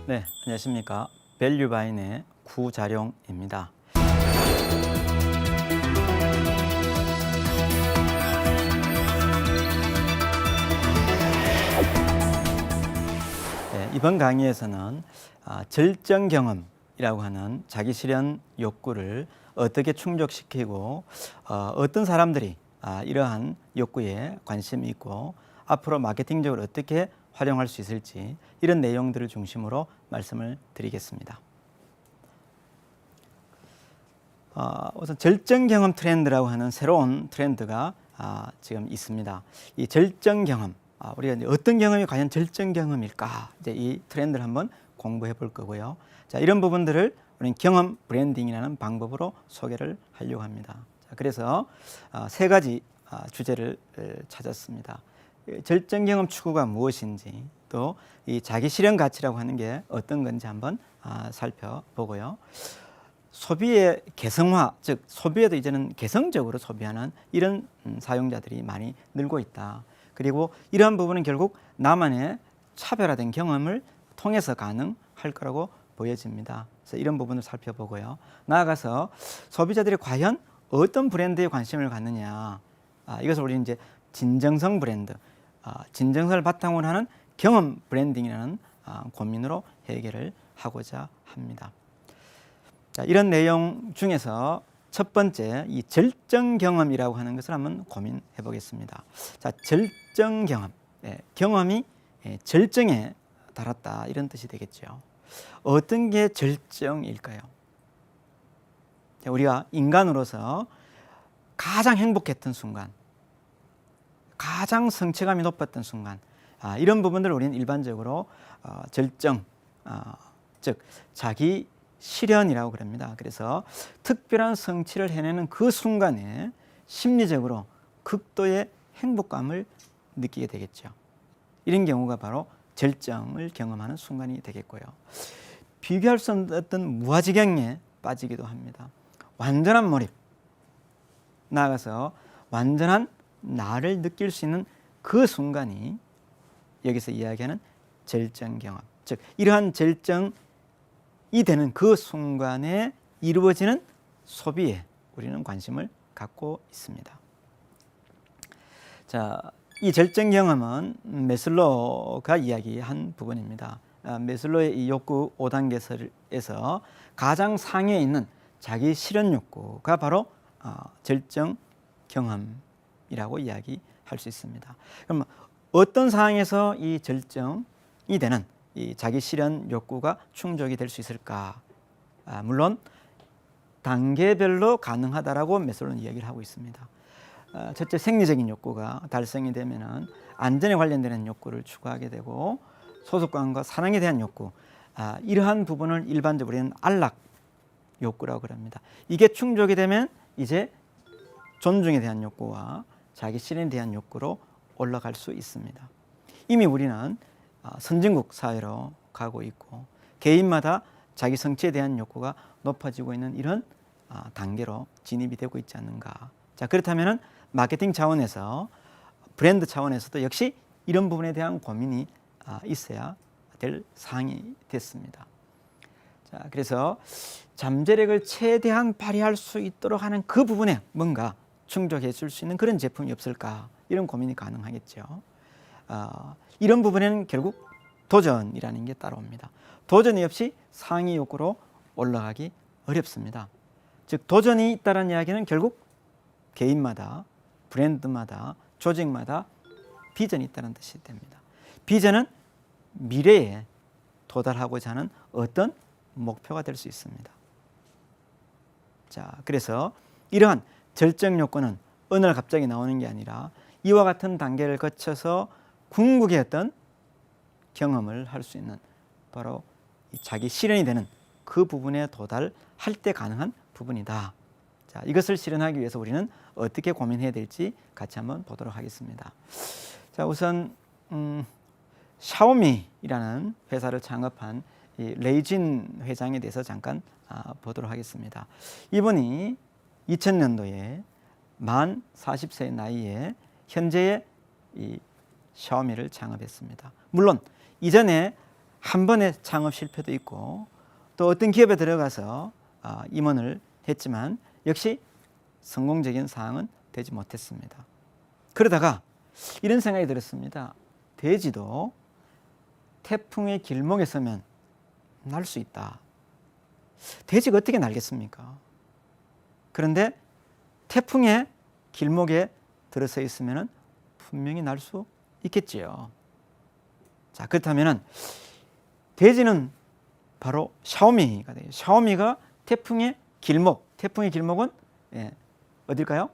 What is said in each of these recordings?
네, 안녕하십니까. 밸류바인의 구자룡입니다. 네, 이번 강의에서는 절정 경험이라고 하는 자기 실현 욕구를 어떻게 충족시키고 어떤 사람들이 이러한 욕구에 관심이 있고 앞으로 마케팅적으로 어떻게 활용할 수 있을지 이런 내용들을 중심으로 말씀을 드리겠습니다. 우선 절정 경험 트렌드라고 하는 새로운 트렌드가 지금 있습니다. 이 절정 경험, 우리가 이제 어떤 경험이 과연 절정 경험일까? 이제 이 트렌드를 한번 공부해 볼 거고요. 자, 이런 부분들을 우리는 경험 브랜딩이라는 방법으로 소개를 하려고 합니다. 자, 그래서 세 가지 주제를 찾았습니다. 절정 경험 추구가 무엇인지, 또 이 자기 실현 가치라고 하는 게 어떤 건지 한번 살펴보고요. 소비의 개성화, 즉 소비에도 이제는 개성적으로 소비하는 이런 사용자들이 많이 늘고 있다. 그리고 이러한 부분은 결국 나만의 차별화된 경험을 통해서 가능할 거라고 보여집니다. 그래서 이런 부분을 살펴보고요. 나아가서 소비자들이 과연 어떤 브랜드에 관심을 갖느냐, 이것을 우리 이제 진정성 브랜드, 진정성을 바탕으로 하는 경험 브랜딩이라는 고민으로 해결을 하고자 합니다. 자, 이런 내용 중에서 첫 번째, 이 절정 경험이라고 하는 것을 한번 고민해 보겠습니다. 자, 절정 경험, 경험이 절정에 달았다, 이런 뜻이 되겠죠. 어떤 게 절정일까요? 우리가 인간으로서 가장 행복했던 순간, 가장 성취감이 높았던 순간, 이런 부분들을 우리는 일반적으로 절정, 즉 자기 실현이라고 그럽니다. 그래서 특별한 성취를 해내는 그 순간에 심리적으로 극도의 행복감을 느끼게 되겠죠. 이런 경우가 바로 절정을 경험하는 순간이 되겠고요. 비교할 수 없는 어떤 무아지경에 빠지기도 합니다. 완전한 몰입, 나아가서 완전한 나를 느낄 수 있는 그 순간이 여기서 이야기하는 절정 경험, 즉 이러한 절정이 되는 그 순간에 이루어지는 소비에 우리는 관심을 갖고 있습니다. 자, 이 절정 경험은 매슬로우가 이야기한 부분입니다. 매슬로우의 이 욕구 5단계에서 가장 상위에 있는 자기 실현 욕구가 바로 절정 경험이라고 이야기할 수 있습니다. 그럼 어떤 상황에서 이 절정이 되는 이 자기 실현 욕구가 충족이 될 수 있을까? 물론 단계별로 가능하다라고 매슬로우는 이야기를 하고 있습니다. 첫째, 생리적인 욕구가 달성이 되면은 안전에 관련되는 욕구를 추구하게 되고, 소속감과 사랑에 대한 욕구, 이러한 부분을 일반적으로 우리는 안락 욕구라고 그럽니다. 이게 충족이 되면 이제 존중에 대한 욕구와 자기 실현에 대한 욕구로 올라갈 수 있습니다. 이미 우리는 선진국 사회로 가고 있고 개인마다 자기 성취에 대한 욕구가 높아지고 있는 이런 단계로 진입이 되고 있지 않는가. 자, 그렇다면 마케팅 차원에서, 브랜드 차원에서도 역시 이런 부분에 대한 고민이 있어야 될 사항이 됐습니다. 자, 그래서 잠재력을 최대한 발휘할 수 있도록 하는 그 부분에 뭔가 충족해 줄 수 있는 그런 제품이 없을까, 이런 고민이 가능하겠죠. 이런 부분에는 결국 도전이라는 게 따라옵니다. 도전이 없이 상위 욕구로 올라가기 어렵습니다. 즉 도전이 있다는 이야기는 결국 개인마다, 브랜드마다, 조직마다 비전이 있다는 뜻이 됩니다. 비전은 미래에 도달하고자 하는 어떤 목표가 될 수 있습니다. 자, 그래서 이러한 절정 욕구는 어느 날 갑자기 나오는 게 아니라 이와 같은 단계를 거쳐서 궁극의 어떤 경험을 할 수 있는, 바로 자기 실현이 되는 그 부분에 도달할 때 가능한 부분이다. 자, 이것을 실현하기 위해서 우리는 어떻게 고민해야 될지 같이 한번 보도록 하겠습니다. 자, 우선 샤오미라는 회사를 창업한 이 레이진 회장에 대해서 잠깐 보도록 하겠습니다. 이분이 2000년도에 만 40세의 나이에 현재의 이 샤오미를 창업했습니다. 물론 이전에 한 번의 창업 실패도 있고 또 어떤 기업에 들어가서 임원을 했지만 역시 성공적인 사항은 되지 못했습니다. 그러다가 이런 생각이 들었습니다. 돼지도 태풍의 길목에 서면 날 수 있다. 돼지가 어떻게 날겠습니까? 그런데 태풍의 길목에 들어서 있으면 분명히 날 수 있겠지요. 자, 그렇다면 돼지는 바로 샤오미가 돼요. 샤오미가 태풍의 길목은 어딜까요?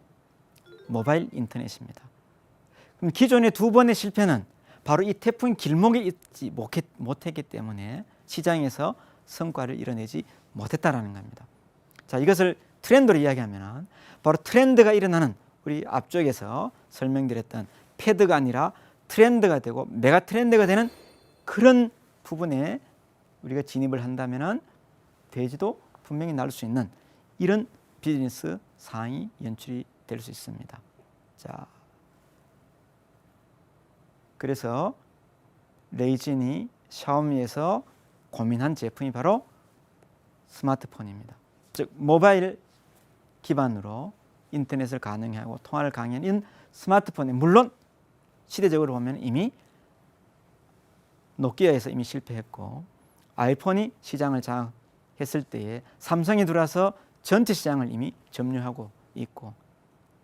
모바일 인터넷입니다. 그럼 기존의 두 번의 실패는 바로 이 태풍 길목에 있지 못했기 때문에 시장에서 성과를 이뤄내지 못했다라는 겁니다. 자, 이것을 트렌드로 이야기하면 바로 트렌드가 일어나는 우리 앞쪽에서 설명드렸던 패드가 아니라 트렌드가 되고 메가 트렌드가 되는 그런 부분에 우리가 진입을 한다면 돼지도 분명히 날 수 있는 이런 비즈니스 사항이 연출이 될 수 있습니다. 자, 그래서 레이진이 샤오미에서 고민한 제품이 바로 스마트폰입니다. 즉 모바일 기반으로 인터넷을 가능하고 통화를 가능한 스마트폰에 물론 시대적으로 보면 이미 노키아에서 이미 실패했고 아이폰이 시장을 장악했을 때에 삼성이 들어와서 전체 시장을 이미 점유하고 있고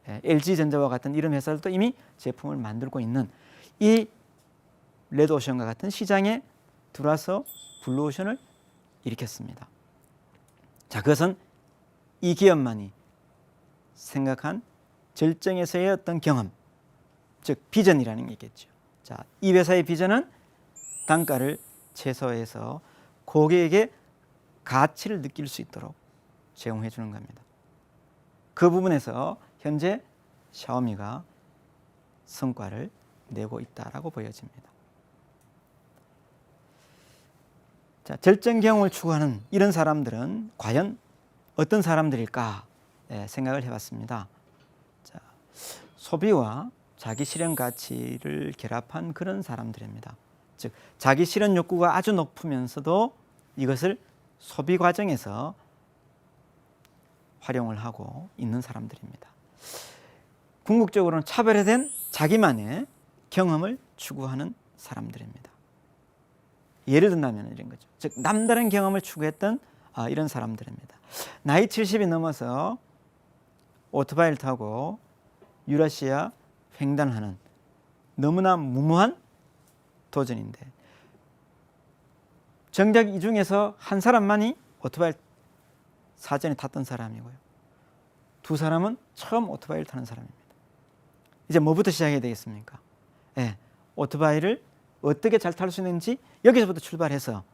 LG전자와 같은 이런 회사들도 이미 제품을 만들고 있는 이 레드오션과 같은 시장에 들어와서 블루오션을 일으켰습니다. 자, 그것은 이 기업만이 생각한 절정에서의 어떤 경험, 즉 비전이라는 게 있겠죠. 자, 이 회사의 비전은 단가를 최소화해서 고객에게 가치를 느낄 수 있도록 제공해 주는 겁니다. 그 부분에서 현재 샤오미가 성과를 내고 있다라고 보여집니다. 자, 절정 경험을 추구하는 이런 사람들은 과연 어떤 사람들일까 생각을 해봤습니다. 자, 소비와 자기 실현 가치를 결합한 그런 사람들입니다. 즉 자기 실현 욕구가 아주 높으면서도 이것을 소비 과정에서 활용을 하고 있는 사람들입니다. 궁극적으로는 차별화된 자기만의 경험을 추구하는 사람들입니다. 예를 든다면 이런 거죠. 즉 남다른 경험을 추구했던 이런 사람들입니다. 나이 70이 넘어서 오토바이를 타고 유라시아 횡단하는 너무나 무모한 도전인데 정작 이 중에서 한 사람만이 오토바이를 사전에 탔던 사람이고요. 두 사람은 처음 오토바이를 타는 사람입니다. 이제 뭐부터 시작해야 되겠습니까? 오토바이를 어떻게 잘 탈 수 있는지 여기서부터 출발해서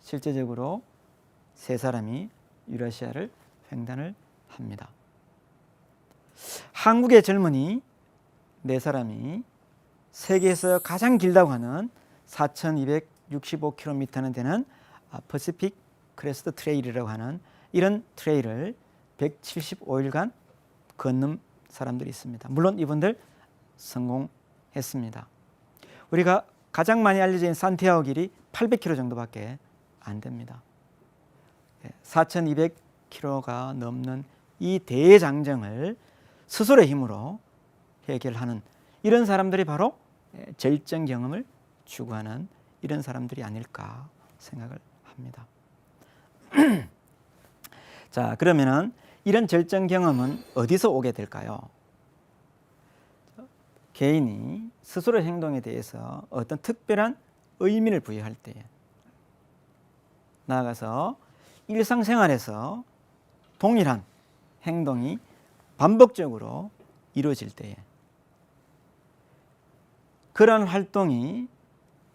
실제적으로 세 사람이 유라시아를 횡단을 합니다. 한국의 젊은이 네 사람이 세계에서 가장 길다고 하는 4,265km는 되는 퍼시픽 크레스트 트레일이라고 하는 이런 트레일을 175일간 걷는 사람들이 있습니다. 물론 이분들 성공했습니다. 우리가 가장 많이 알려져 있는 산티아고 길이 800km 정도밖에 안 됩니다. 4,200km가 넘는 이 대장정을 스스로의 힘으로 해결하는 이런 사람들이 바로 절정 경험을 추구하는 이런 사람들이 아닐까 생각을 합니다. 자, 그러면은 이런 절정 경험은 어디서 오게 될까요? 개인이 스스로 행동에 대해서 어떤 특별한 의미를 부여할 때에, 나아가서 일상생활에서 동일한 행동이 반복적으로 이루어질 때에, 그러한 활동이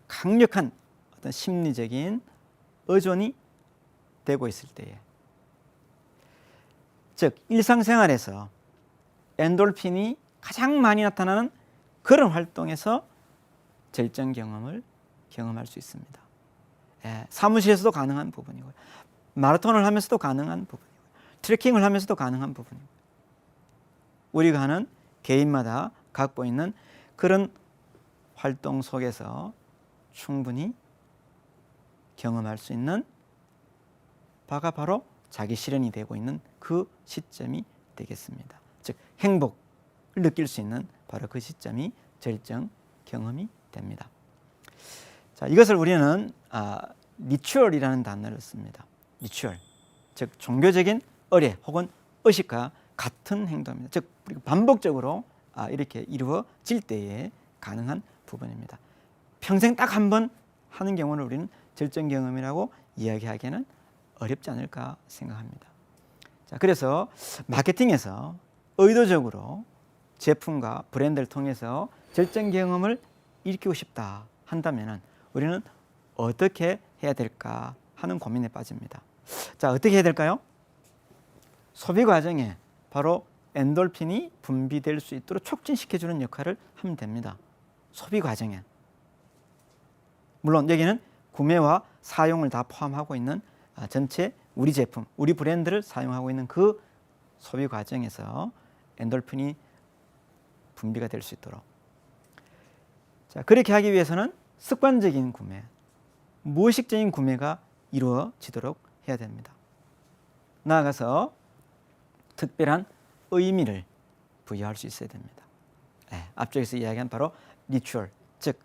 강력한 어떤 심리적인 의존이 되고 있을 때에, 즉 일상생활에서 엔돌핀이 가장 많이 나타나는 그런 활동에서 절정 경험을 경험할 수 있습니다. 사무실에서도 가능한 부분이고요. 마라톤을 하면서도 가능한 부분이고요. 트레킹을 하면서도 가능한 부분이고요. 우리가 하는 개인마다 갖고 있는 그런 활동 속에서 충분히 경험할 수 있는 바가 바로 자기 실현이 되고 있는 그 시점이 되겠습니다. 즉 행복을 느낄 수 있는 바로 그 시점이 절정 경험이 됩니다. 자, 이것을 우리는 리추얼이라는 단어를 씁니다. 리추얼, 즉 종교적인 의례 혹은 의식과 같은 행동입니다. 즉 반복적으로 이렇게 이루어질 때에 가능한 부분입니다. 평생 딱 한 번 하는 경우는 우리는 절정 경험이라고 이야기하기에는 어렵지 않을까 생각합니다. 자, 그래서 마케팅에서 의도적으로 제품과 브랜드를 통해서 절정 경험을 일으키고 싶다 한다면 우리는 어떻게 해야 될까 하는 고민에 빠집니다. 자, 어떻게 해야 될까요? 소비 과정에 바로 엔돌핀이 분비될 수 있도록 촉진시켜주는 역할을 하면 됩니다. 소비 과정에. 물론 여기는 구매와 사용을 다 포함하고 있는 전체 우리 제품, 우리 브랜드를 사용하고 있는 그 소비 과정에서 엔돌핀이 분비가 될 수 있도록. 자, 그렇게 하기 위해서는 습관적인 구매, 무의식적인 구매가 이루어지도록 해야 됩니다. 나아가서 특별한 의미를 부여할 수 있어야 됩니다. 앞쪽에서 이야기한 바로 리추얼, 즉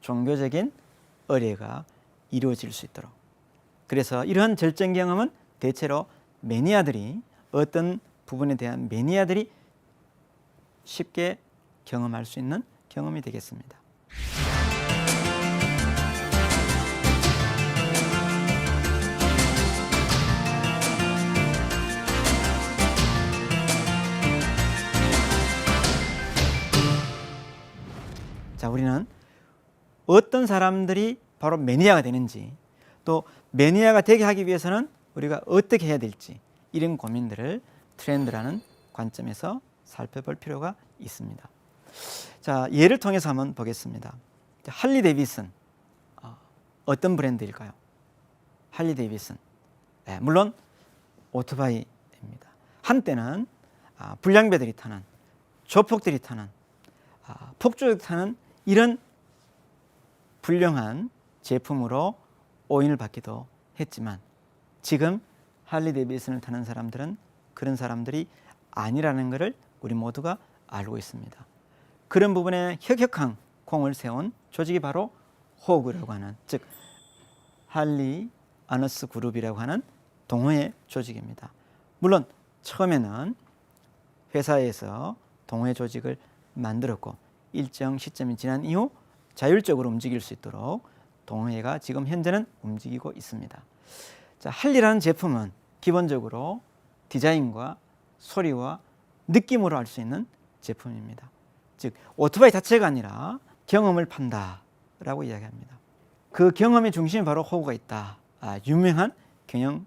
종교적인 의례가 이루어질 수 있도록. 그래서 이러한 절정 경험은 대체로 매니아들이 어떤 부분에 대한 매니아들이 쉽게 경험할 수 있는 경험이 되겠습니다. 자, 우리는 어떤 사람들이 바로 매니아가 되는지, 또 매니아가 되게 하기 위해서는 우리가 어떻게 해야 될지, 이런 고민들을 트렌드라는 관점에서 살펴볼 필요가 있습니다. 자, 예를 통해서 한번 보겠습니다. 할리 데이비슨, 어떤 브랜드일까요? 할리 데이비슨, 물론 오토바이입니다. 한때는 불량배들이 타는, 조폭들이 타는, 폭주들이 타는 이런 불량한 제품으로 오인을 받기도 했지만 지금 할리 데이비슨을 타는 사람들은 그런 사람들이 아니라는 것을 우리 모두가 알고 있습니다. 그런 부분에 혁혁한 공을 세운 조직이 바로 호그라고 하는, 즉 할리 아너스 그룹이라고 하는 동호회 조직입니다. 물론 처음에는 회사에서 동호회 조직을 만들었고 일정 시점이 지난 이후 자율적으로 움직일 수 있도록 동호회가 지금 현재는 움직이고 있습니다. 자, 할리라는 제품은 기본적으로 디자인과 소리와 느낌으로 알 수 있는 제품입니다. 즉 오토바이 자체가 아니라 경험을 판다라고 이야기합니다. 그 경험의 중심에 바로 호구가 있다. 유명한 경영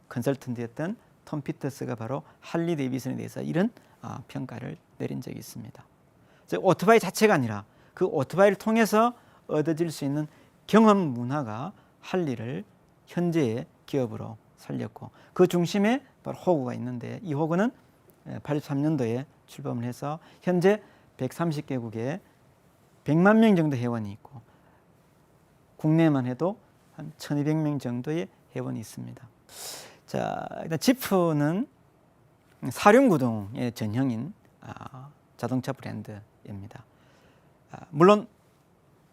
컨설턴트였던 톰 피터스가 바로 할리 데이비슨에 대해서 이런 평가를 내린 적이 있습니다. 즉 오토바이 자체가 아니라 그 오토바이를 통해서 얻어질 수 있는 경험 문화가 할리를 현재의 기업으로 살렸고 그 중심에 바로 호구가 있는데 이 호구는 83년도에 출범을 해서 현재 130개국에 100만 명 정도 회원이 있고 국내만 해도 한 1200명 정도의 회원이 있습니다. 자, 일단 지프는 사륜구동의 전형인 자동차 브랜드입니다. 물론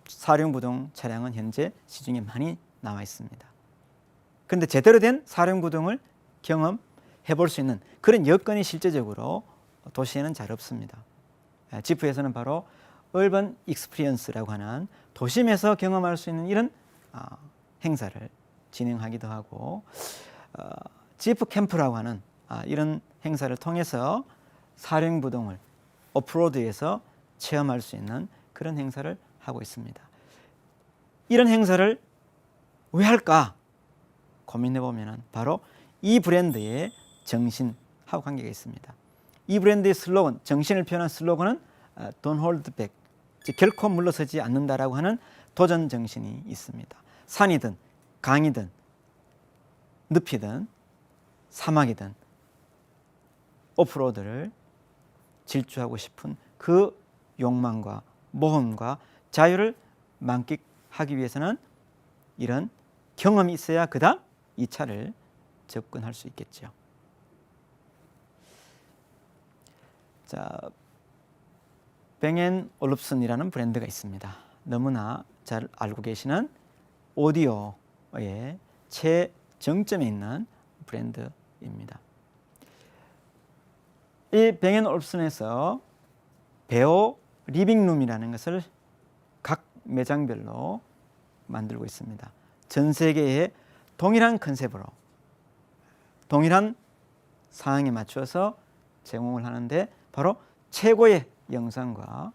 사륜구동 차량은 현재 시중에 많이 나와 있습니다. 그런데 제대로 된 사륜구동을 경험해 볼 수 있는 그런 여건이 실제적으로 도시에는 잘 없습니다. 지프에서는 바로 얼번 익스피리언스라고 하는 도심에서 경험할 수 있는 이런 행사를 진행하기도 하고 지프 캠프라고 하는 이런 행사를 통해서 사륜구동을 오프로드에서 체험할 수 있는 그런 행사를 하고 있습니다. 이런 행사를 왜 할까 고민해 보면 바로 이 브랜드의 정신하고 관계가 있습니다. 이 브랜드의 슬로건, 정신을 표현한 슬로건은 Don't hold back, 즉 결코 물러서지 않는다라고 하는 도전 정신이 있습니다. 산이든 강이든 늪이든 사막이든 오프로드를 질주하고 싶은 그 욕망과 모험과 자유를 만끽하기 위해서는 이런 경험이 있어야 그다음 이 차를 접근할 수 있겠죠. 자, 뱅앤올ufsen이라는 브랜드가 있습니다. 너무나 잘 알고 계시는 오디오의 최정점에 있는 브랜드입니다. 이 뱅앤올ufsen에서 베어 리빙룸이라는 것을 각 매장별로 만들고 있습니다. 전 세계에 동일한 컨셉으로 동일한 사항에 맞춰서 제공을 하는데 바로 최고의 영상과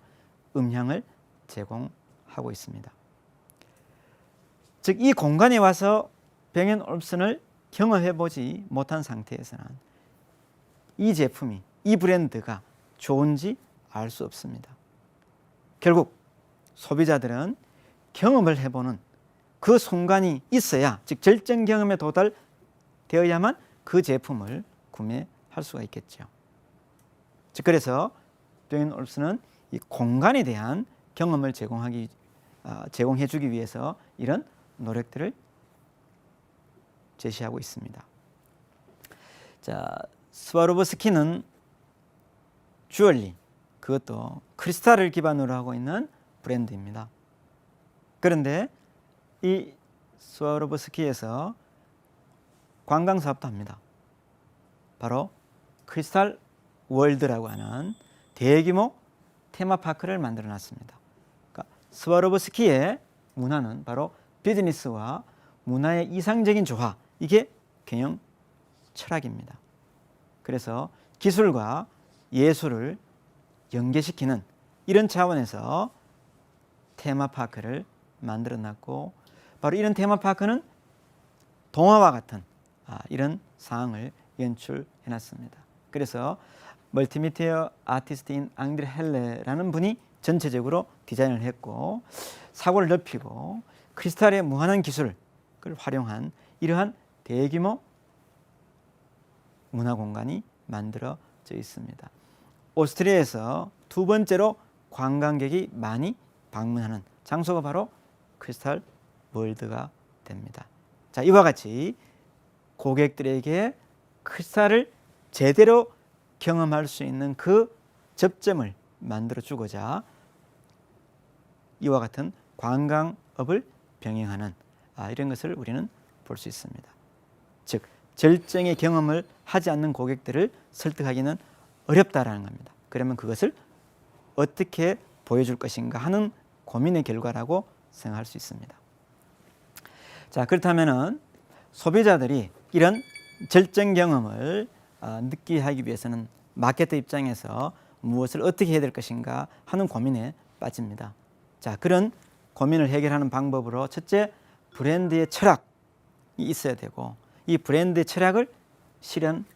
음향을 제공하고 있습니다. 즉 이 공간에 와서 뱅앤올ufsen을 경험해보지 못한 상태에서는 이 제품이, 이 브랜드가 좋은지 알 수 없습니다. 결국 소비자들은 경험을 해보는 그 순간이 있어야, 즉 절정 경험에 도달되어야만 그 제품을 구매할 수가 있겠죠. 즉 그래서 뱅앤올ufsen은 이 공간에 대한 경험을 제공해주기 위해서 이런 노력들을 제시하고 있습니다. 자, 스와로브스키는 주얼리, 그것도 크리스탈을 기반으로 하고 있는 브랜드입니다. 그런데 이 스와로브스키에서 관광 사업도 합니다. 바로 크리스탈 월드라고 하는 대규모 테마파크를 만들어 놨습니다. 그러니까 스와로브스키의 문화는 바로 비즈니스와 문화의 이상적인 조화, 이게 경영 철학입니다. 그래서 기술과 예술을 연계시키는 이런 차원에서 테마파크를 만들어 놨고, 바로 이런 테마파크는 동화와 같은 이런 상황을 연출해 놨습니다. 그래서 멀티미디어 아티스트인 앙드레 헬레라는 분이 전체적으로 디자인을 했고, 사고를 넓히고 크리스탈의 무한한 기술을 활용한 이러한 대규모 문화공간이 만들어져 있습니다. 오스트리아에서 두 번째로 관광객이 많이 방문하는 장소가 바로 크리스탈 월드가 됩니다. 자, 이와 같이 고객들에게 크리스탈을 제대로 경험할 수 있는 그 접점을 만들어 주고자 이와 같은 관광업을 병행하는 이런 것을 우리는 볼 수 있습니다. 즉 절정의 경험을 하지 않는 고객들을 설득하기는 어렵다라는 겁니다. 그러면 그것을 어떻게 보여줄 것인가 하는 고민의 결과라고 생각할 수 있습니다. 자, 그렇다면은 소비자들이 이런 절정 경험을 느끼게 하기 위해서는 마케터 입장에서 무엇을 어떻게 해야 될 것인가 하는 고민에 빠집니다. 자, 그런 고민을 해결하는 방법으로 첫째, 브랜드의 철학이 있어야 되고, 이 브랜드의 철학을 실현하면은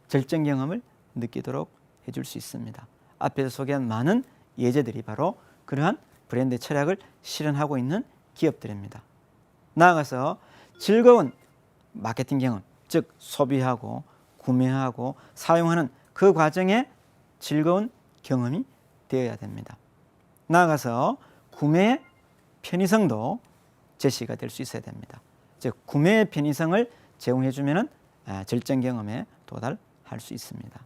절정 경험을 느끼도록 해줄 수 있습니다. 앞에서 소개한 많은 예제들이 바로 그러한 브랜드의 철학을 실현하고 있는 기업들입니다. 나아가서 즐거운 마케팅 경험, 즉 소비하고 구매하고 사용하는 그 과정에 즐거운 경험이 되어야 됩니다. 나아가서 구매의 편의성도 제시가 될 수 있어야 됩니다. 즉 구매의 편의성을 제공해주면 절정 경험에 도달할 수 있습니다.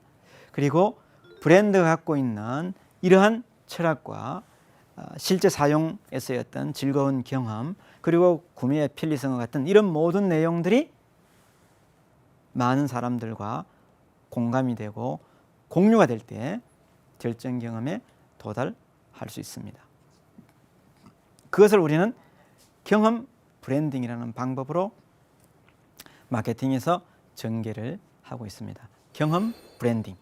그리고 브랜드가 갖고 있는 이러한 철학과 실제 사용에서의 어떤 즐거운 경험, 그리고 구매의 편리성과 같은 이런 모든 내용들이 많은 사람들과 공감이 되고 공유가 될 때 절정 경험에 도달할 수 있습니다. 그것을 우리는 경험 브랜딩이라는 방법으로 마케팅에서 전개를 하고 있습니다. 경험 브랜딩,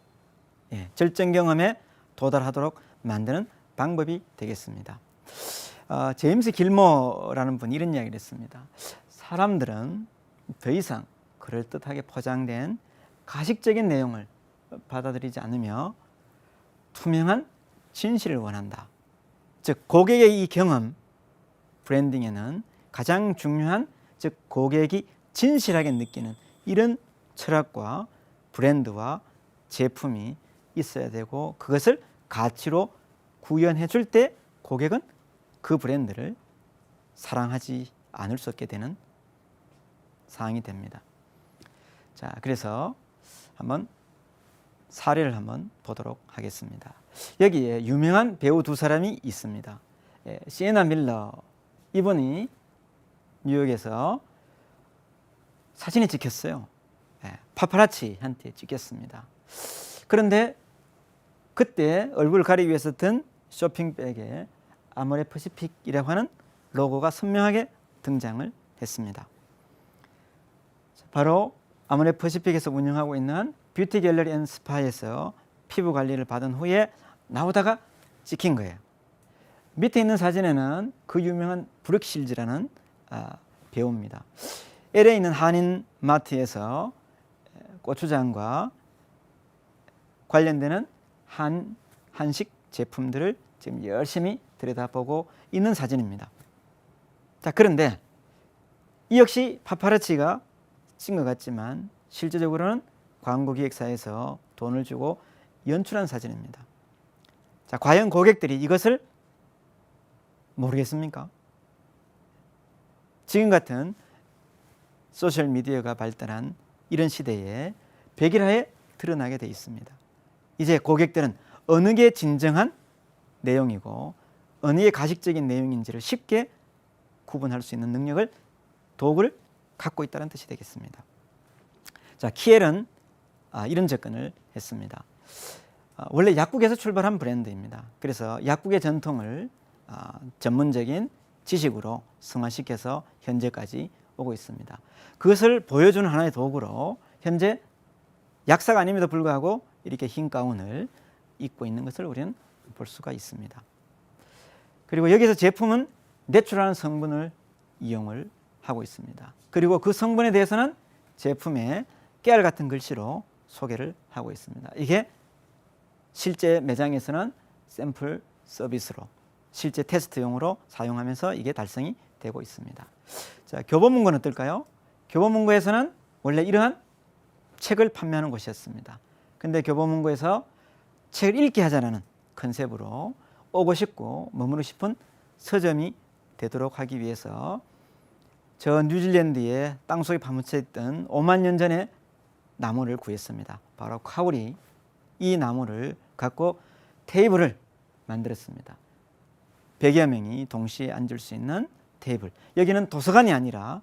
절정 경험에 도달하도록 만드는 방법이 되겠습니다. 제임스 길모라는 분이 이런 이야기를 했습니다. 사람들은 더 이상 그럴듯하게 포장된 가식적인 내용을 받아들이지 않으며 투명한 진실을 원한다. 즉 고객의 이 경험 브랜딩에는 가장 중요한, 즉 고객이 진실하게 느끼는 이런 철학과 브랜드와 제품이 있어야 되고, 그것을 가치로 구현해 줄 때 고객은 그 브랜드를 사랑하지 않을 수 없게 되는 상황이 됩니다. 자, 그래서 한번 사례를 한번 보도록 하겠습니다. 여기에 유명한 배우 두 사람이 있습니다. 시에나 밀러, 이분이 뉴욕에서 사진이 찍혔어요. 파파라치한테 찍혔습니다. 그런데 그때 얼굴을 가리기 위해서 든 쇼핑백에 아모레 퍼시픽이라고 하는 로고가 선명하게 등장을 했습니다. 바로 아모레 퍼시픽에서 운영하고 있는 뷰티 갤러리 앤 스파에서 피부 관리를 받은 후에 나오다가 찍힌 거예요. 밑에 있는 사진에는 그 유명한 브룩 실즈라는 배우입니다. LA에 있는 한인 마트에서 고추장과 관련되는 한식 제품들을 지금 열심히 들여다보고 있는 사진입니다. 자, 그런데 이 역시 파파라치가 찍은 것 같지만 실제적으로는 광고기획사에서 돈을 주고 연출한 사진입니다. 자, 과연 고객들이 이것을 모르겠습니까? 지금 같은 소셜미디어가 발달한 이런 시대에 백일화에 드러나게 돼 있습니다. 이제 고객들은 어느 게 진정한 내용이고 어느 게 가식적인 내용인지를 쉽게 구분할 수 있는 능력을, 도구를 갖고 있다는 뜻이 되겠습니다. 자, 키엘은 이런 접근을 했습니다. 원래 약국에서 출발한 브랜드입니다. 그래서 약국의 전통을 전문적인 지식으로 승화시켜서 현재까지 오고 있습니다. 그것을 보여주는 하나의 도구로 현재 약사가 아님에도 불구하고 이렇게 흰 가운을 입고 있는 것을 우리는 볼 수가 있습니다. 그리고 여기서 제품은 내추럴한 성분을 이용을 하고 있습니다. 그리고 그 성분에 대해서는 제품에 깨알 같은 글씨로 소개를 하고 있습니다. 이게 실제 매장에서는 샘플 서비스로, 실제 테스트용으로 사용하면서 이게 달성이 되고 있습니다. 자, 교보문고는 어떨까요? 교보문고에서는 원래 이러한 책을 판매하는 곳이었습니다. 근데 교보문고에서 책을 읽게 하자는 컨셉으로 오고 싶고 머무르고 싶은 서점이 되도록 하기 위해서 저 뉴질랜드의 땅속에 파묻혀 있던 5만 년 전의 나무를 구했습니다. 바로 카우리, 이 나무를 갖고 테이블을 만들었습니다. 100여 명이 동시에 앉을 수 있는 테이블. 여기는 도서관이 아니라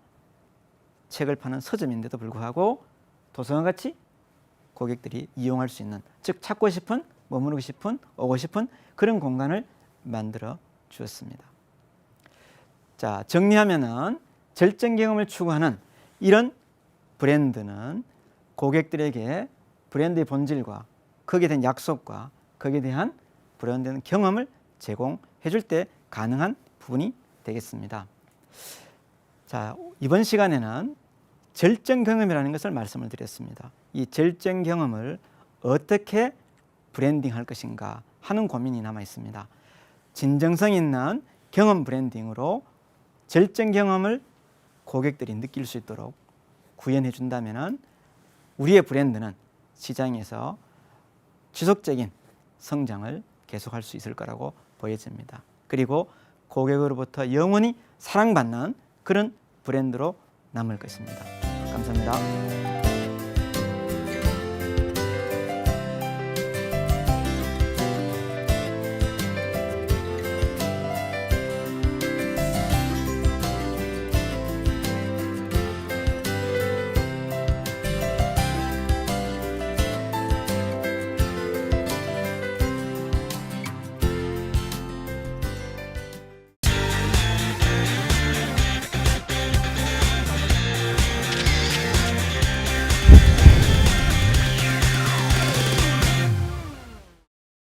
책을 파는 서점인데도 불구하고 도서관같이 고객들이 이용할 수 있는, 즉 찾고 싶은, 머무르고 싶은, 오고 싶은 그런 공간을 만들어 주었습니다. 자, 정리하면은 절정 경험을 추구하는 이런 브랜드는 고객들에게 브랜드의 본질과 거기에 대한 약속과 거기에 대한 브랜드의 경험을 제공해 줄 때 가능한 부분이 되겠습니다. 자, 이번 시간에는 절정 경험이라는 것을 말씀을 드렸습니다. 이 절정 경험을 어떻게 브랜딩할 것인가 하는 고민이 남아 있습니다. 진정성 있는 경험 브랜딩으로 절정 경험을 고객들이 느낄 수 있도록 구현해 준다면 우리의 브랜드는 시장에서 지속적인 성장을 계속할 수 있을 거라고 보여집니다. 그리고 고객으로부터 영원히 사랑받는 그런 브랜드로 남을 것입니다. 감사합니다.